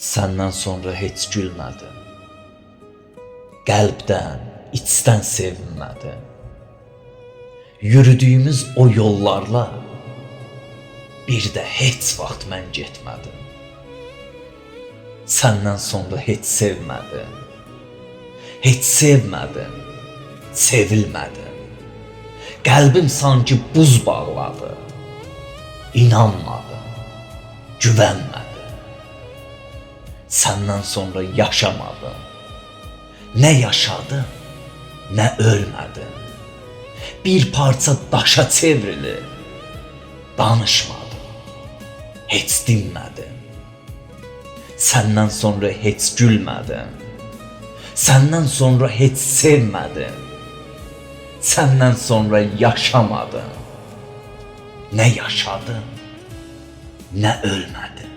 Səndən sonra heç gülmədim. Qəlbdən, içdən sevinmədim. Yürüdüyümüz o yollarla bir də heç vaxt mən getmədim. Səndən sonra heç sevmədim. Heç sevmədim, sevilmədim. Qəlbim sanki buz bağladı. İnanmadım, güvənmədim. Səndən sonra yaşamadım. Nə yaşadım, nə ölmədim. Bir parça daşa çevrilib danışmadım. Heç dinmədim. Səndən sonra heç gülmədim. Səndən sonra heç sevmədim. Səndən sonra yaşamadım. Nə yaşadım, nə ölmədim.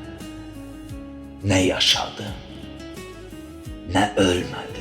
Nə yaşadım, nə ölmədim.